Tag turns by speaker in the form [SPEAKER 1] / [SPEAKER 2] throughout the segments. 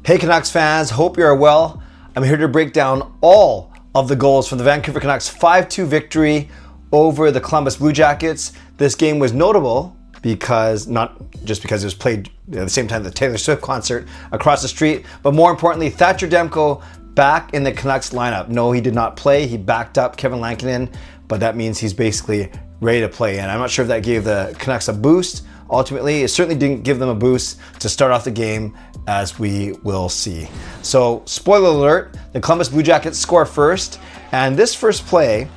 [SPEAKER 1] Hey Canucks fans, hope you're well. I'm here to break down all of the goals from the Vancouver Canucks 5-2 victory over the Columbus Blue Jackets. This game was notable because, not just because it was played at the same time the Taylor Swift concert across the street, but more importantly, Thatcher Demko back in the Canucks lineup. No, he did not play. He backed up Kevin Lankinen, but that means he's basically ready to play. And I'm not sure if that gave the Canucks a boost. Ultimately, it certainly didn't give them a boost to start off the game, as we will see. So, spoiler alert, the Columbus Blue Jackets score first, and this first play,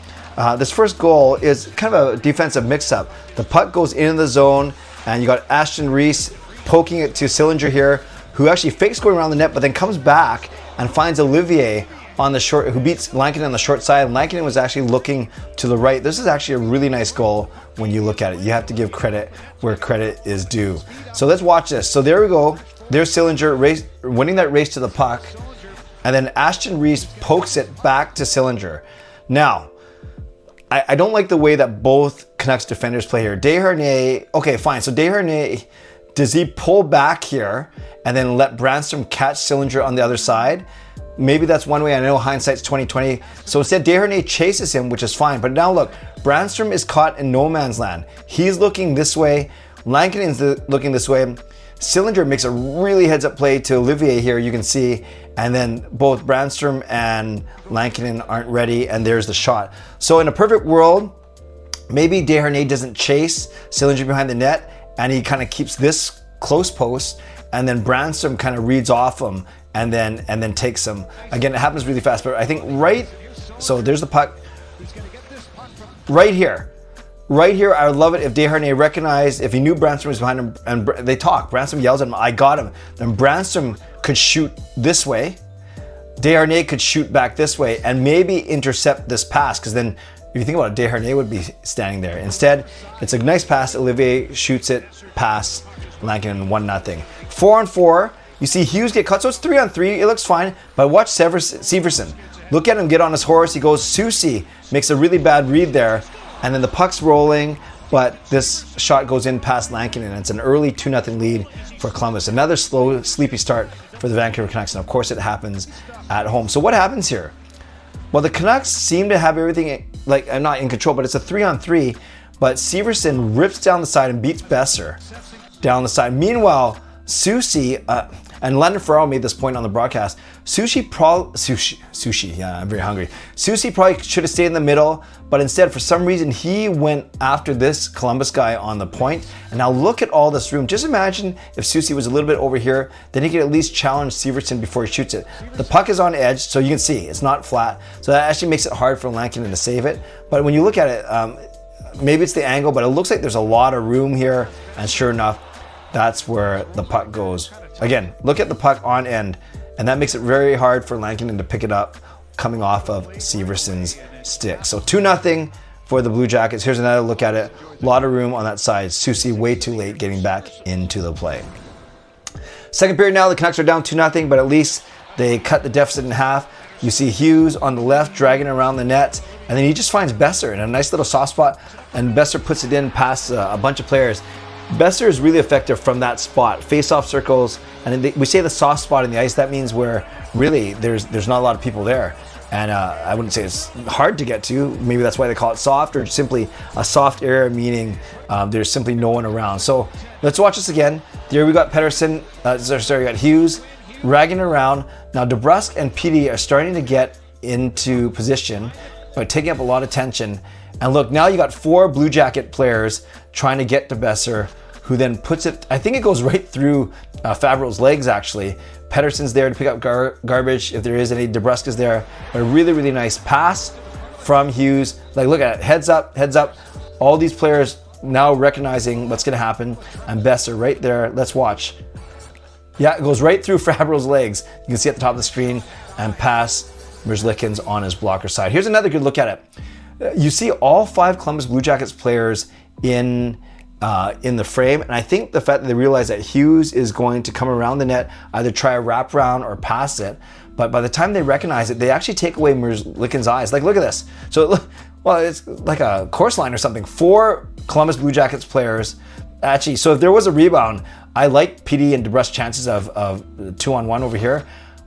[SPEAKER 1] this first goal is kind of a defensive mix-up. The puck goes into the zone, and you got Ashton Reese poking it to Sillinger here, who actually fakes going around the net, but then comes back and finds Olivier on the short, who beats Lankinen on the short side. Lankinen was actually looking to the right. This is actually a really nice goal when you look at it. You have to give credit where credit is due. So let's watch this. So there we go. There's Sillinger winning that race to the puck. And then Ashton Reese pokes it back to Sillinger. Now, I don't like the way that both Canucks defenders play here. Desharnais, okay, fine. So Desharnais, does he pull back here and then let Brandstrom catch Sillinger on the other side? Maybe that's one way. I know hindsight's 2020. So instead, Desharnais chases him, which is fine. But now look, Brandstrom is caught in no man's land. He's looking this way. Lankinen's looking this way. Sillinger makes a really heads-up play to Olivier here, you can see. And then both Brandstrom and Lankinen aren't ready, and there's the shot. So in a perfect world, maybe Desharnais doesn't chase Sillinger behind the net, and he kind of keeps this close post, and then Brandstrom kind of reads off him and then takes him. Again, it happens really fast, but I think so there's the puck. Right here, I would love it if Desharnais recognized, if he knew Brandstrom was behind him, and they talk. Brandstrom yells at him, "I got him." Then Brandstrom could shoot this way. Desharnais could shoot back this way and maybe intercept this pass, because then if you think about it, Desharnais would be standing there. Instead, it's a nice pass. Olivier shoots it past Lankinen, 1-0. 4-on-4. You see Hughes get cut, so it's 3-on-3. It looks fine, but watch Severson. Look at him get on his horse. He goes, Susie makes a really bad read there, and then the puck's rolling, but this shot goes in past Lankinen, and it's an early 2-0 lead for Columbus. Another slow, sleepy start for the Vancouver Canucks, and of course it happens at home. So what happens here? Well, the Canucks seem to have everything, not in control, but it's a 3-on-3, but Severson rips down the side and beats Besser down the side. Meanwhile, Susie, and London Farrell made this point on the broadcast. Sushi, yeah, I'm very hungry. Susie probably should have stayed in the middle, but instead, for some reason, he went after this Columbus guy on the point. And now look at all this room. Just imagine if Susie was a little bit over here, then he could at least challenge Severson before he shoots it. The puck is on edge, so you can see it's not flat. So that actually makes it hard for Lankinen to save it. But when you look at it, maybe it's the angle, but it looks like there's a lot of room here. And sure enough, that's where the puck goes. Again, look at the puck on end, and that makes it very hard for Lankinen to pick it up coming off of Severson's stick. So 2-0 for the Blue Jackets. Here's another look at it. A lot of room on that side. Susie way too late getting back into the play. Second period now, the Canucks are down 2-0, but at least they cut the deficit in half. You see Hughes on the left dragging around the net, and then he just finds Besser in a nice little soft spot, and Besser puts it in past a bunch of players. Besser is really effective from that spot, face-off circles, and we say the soft spot in the ice. That means where really there's not a lot of people there, and I wouldn't say it's hard to get to. Maybe that's why they call it soft, or simply a soft area, meaning there's simply no one around. So let's watch this again. There we got Pettersson. We got Hughes ragging around. Now DeBrusk and Petey are starting to get into position, but taking up a lot of tension. And look, now you got 4 Blue Jacket players trying to get to Besser, who then puts it, I think it goes right through Fabral's legs, actually. Pettersson's there to pick up garbage, if there is any. DeBrusk is there. But a really, really nice pass from Hughes. Look at it, heads up. All these players now recognizing what's going to happen. And Besser right there, let's watch. Yeah, it goes right through Fabral's legs. You can see at the top of the screen, and past Merzlikins on his blocker side. Here's another good look at it. You see all 5 Columbus Blue Jackets players in the frame, and I think the fact that they realize that Hughes is going to come around the net, either try a wraparound or pass it, but by the time they recognize it, they actually take away Merzlikins' eyes. Look at this. So, it's like a course line or something. 4 Columbus Blue Jackets players actually, so if there was a rebound, I like PD and DeBrusk's chances of 2-on-1 over here,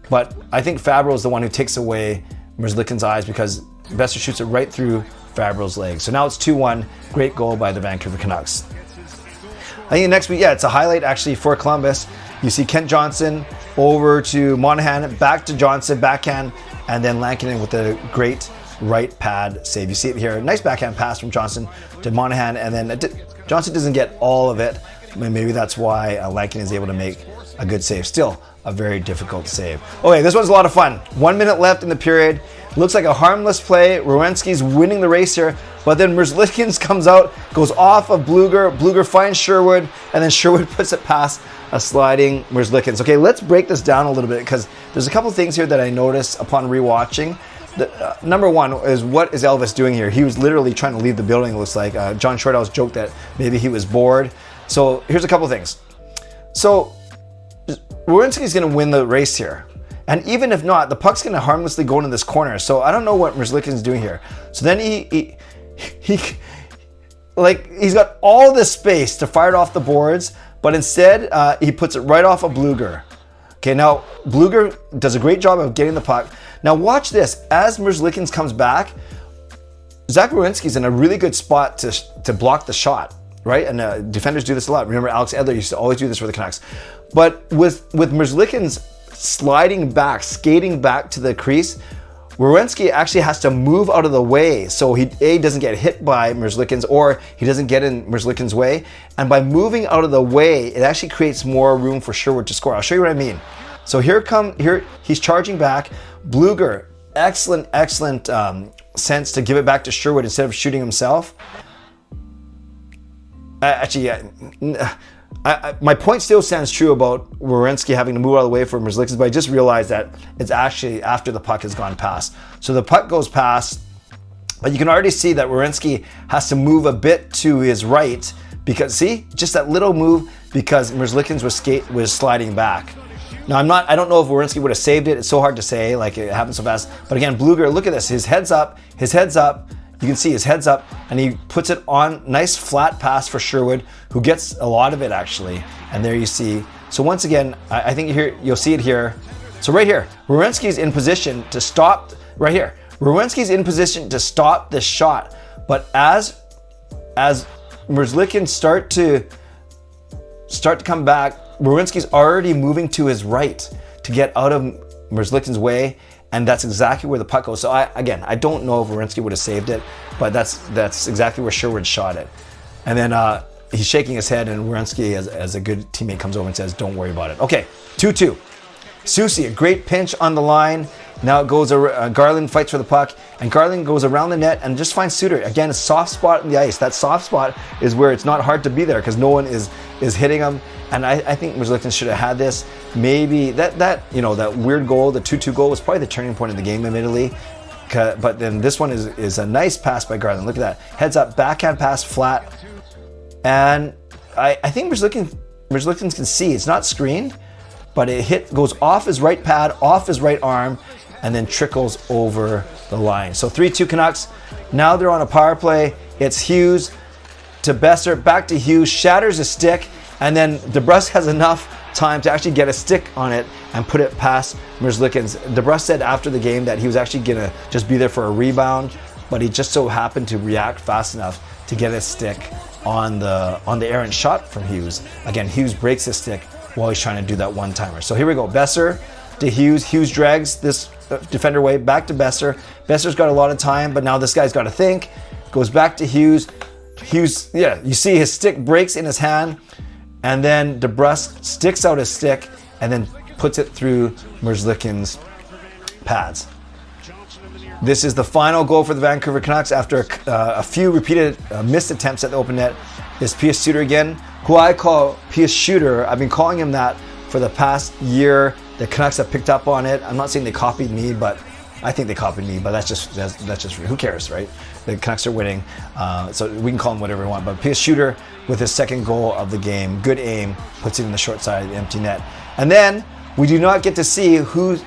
[SPEAKER 1] but I think Fabro is the one who takes away Merzlikins' eyes because Boeser shoots it right through Fabro's legs. So now it's 2-1. Great goal by the Vancouver Canucks. I think next week, it's a highlight actually for Columbus. You see Kent Johnson over to Monahan, back to Johnson, backhand, and then Lankinen with a great right pad save. You see it here. Nice backhand pass from Johnson to Monahan, and then Johnson doesn't get all of it. Maybe that's why Lankinen is able to make a good save. Still a very difficult save. Okay, this one's a lot of fun. 1 minute left in the period. Looks like a harmless play. Werenski's winning the race here, but then Merzlikins comes out, goes off of Blueger. Blueger finds Sherwood, and then Sherwood puts it past a sliding Merzlikins. Okay, let's break this down a little bit because there's a couple things here that I noticed upon rewatching. Number one is, what is Elvis doing here? He was literally trying to leave the building, it looks like. John Shorthouse joked that maybe he was bored. So here's a couple things. So Werenski's going to win the race here. And even if not, the puck's going to harmlessly go into this corner. So I don't know what Merzlikins is doing here. So then he's got all this space to fire it off the boards, but instead he puts it right off of Blueger. Okay, now Blueger does a great job of getting the puck. Now watch this. As Merzlikins comes back, Zach Werenski's in a really good spot to block the shot, right? And defenders do this a lot. Remember, Alex Edler used to always do this for the Canucks. But with Merzlikins sliding back, skating back to the crease, Werenski actually has to move out of the way so he doesn't get hit by Merzlikins, or he doesn't get in Merzlikins' way. And by moving out of the way, it actually creates more room for Sherwood to score. I'll show you what I mean. So here he's charging back. Blueger, excellent sense to give it back to Sherwood instead of shooting himself. My point still stands true about Werenski having to move out of the way for Merzlikins, but I just realized that it's actually after the puck has gone past. So the puck goes past, but you can already see that Werenski has to move a bit to his right because, see, just that little move because Merzlikins was sliding back. Now I don't know if Werenski would have saved it. It's so hard to say, like it happened so fast. But again, Blueger, look at this. His head's up. You can see his head's up, and he puts it on. Nice flat pass for Sherwood, who gets a lot of it actually. And there you see. So once again, I think you'll see it here. So right here, Werenski's in position to stop. Right here, Werenski's in position to stop this shot. But as Merzlikins start to come back, Werenski's already moving to his right to get out of Merzlikins' way, and that's exactly where the puck goes. So I don't know if Werenski would have saved it, but that's exactly where Sherwood shot it. And then he's shaking his head, and Werenski, as a good teammate, comes over and says, "Don't worry about it." Okay, 2-2. Susie, a great pinch on the line. Now it goes, Garland fights for the puck, and Garland goes around the net and just finds Suter. Again, a soft spot in the ice. That soft spot is where it's not hard to be there because no one is hitting him. And I think Merzlikins should have had this. Maybe that weird goal, the 2-2 goal, was probably the turning point in the game, admittedly. But then this one is a nice pass by Garland. Look at that. Heads up, backhand pass, flat. And I think Merzlikins can see. It's not screened, but it goes off his right pad, off his right arm, and then trickles over the line. So 3-2 Canucks. Now they're on a power play. It's Hughes to Boeser, back to Hughes, shatters a stick, and then DeBrusk has enough time to actually get a stick on it and put it past Merzlikins. DeBrusk said after the game that he was actually gonna just be there for a rebound, but he just so happened to react fast enough to get a stick on the errant shot from Hughes. Again, Hughes breaks his stick while he's trying to do that one-timer. So here we go, Boeser to Hughes. Hughes drags this defender away, back to Boeser. Boeser's got a lot of time, but now this guy's got to think. Goes back to Hughes. Hughes, you see his stick breaks in his hand, and then DeBrusk sticks out his stick and then puts it through Merzlikins' pads. This is the final goal for the Vancouver Canucks after a few repeated missed attempts at the open net. Is Pius Suter again, who I call Pius Shooter. I've been calling him that for the past year. The Canucks have picked up on it. I'm not saying they copied me, but I think they copied me. But that's just who cares, right? The Canucks are winning, so we can call him whatever we want. But Pius Shooter with his second goal of the game, good aim, puts it in the short side of the empty net. And then we do not get to see who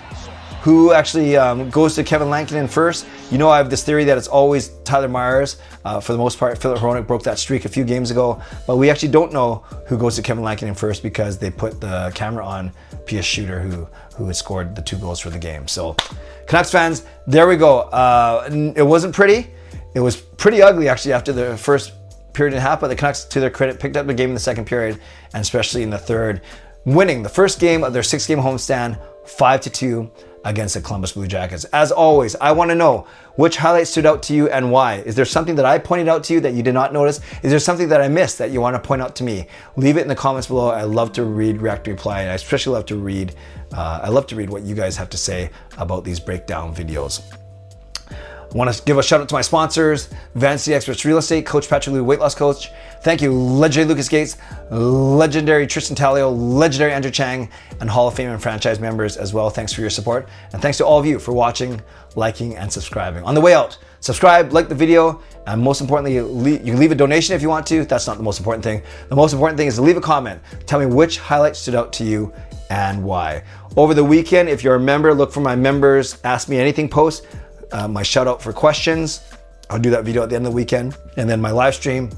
[SPEAKER 1] who actually goes to Kevin Lankinen first. You know, I have this theory that it's always Tyler Myers. For the most part, Philip Hronek broke that streak a few games ago, but we actually don't know who goes to Kevin Lankinen first because they put the camera on Pius Shooter, who had scored the 2 goals for the game. So, Canucks fans, there we go. It wasn't pretty. It was pretty ugly actually after the first period and a half, but the Canucks, to their credit, picked up the game in the second period, and especially in the third, winning the first game of their 6-game homestand 5-2 against the Columbus Blue Jackets. As always, I want to know which highlights stood out to you and why. Is there something that I pointed out to you that you did not notice? Is there something that I missed that you want to point out to me? Leave it in the comments below. I love to read, react, reply, and I especially love to read. I love to read what you guys have to say about these breakdown videos. I want to give a shout out to my sponsors, Vanity Experts Real Estate, Coach Patrick Lou, Weight Loss Coach. Thank you, legendary Lucas Gates, legendary Tristan Talio, legendary Andrew Chang, and Hall of Fame and franchise members as well. Thanks for your support. And thanks to all of you for watching, liking, and subscribing. On the way out, subscribe, like the video, and most importantly, you can leave a donation if you want to. That's not the most important thing. The most important thing is to leave a comment. Tell me which highlight stood out to you and why. Over the weekend, if you're a member, look for my members Ask Me Anything post. My shout out for questions. I'll do that video at the end of the weekend. And then my live stream,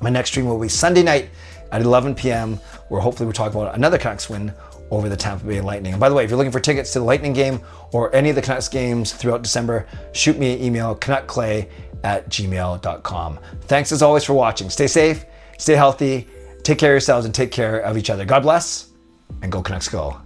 [SPEAKER 1] my next stream will be Sunday night at 11 p.m. where hopefully we're talking about another Canucks win over the Tampa Bay Lightning. And by the way, if you're looking for tickets to the Lightning game or any of the Canucks games throughout December, shoot me an email, canuckclay@gmail.com. Thanks as always for watching. Stay safe, stay healthy, take care of yourselves, and take care of each other. God bless, and go Canucks go.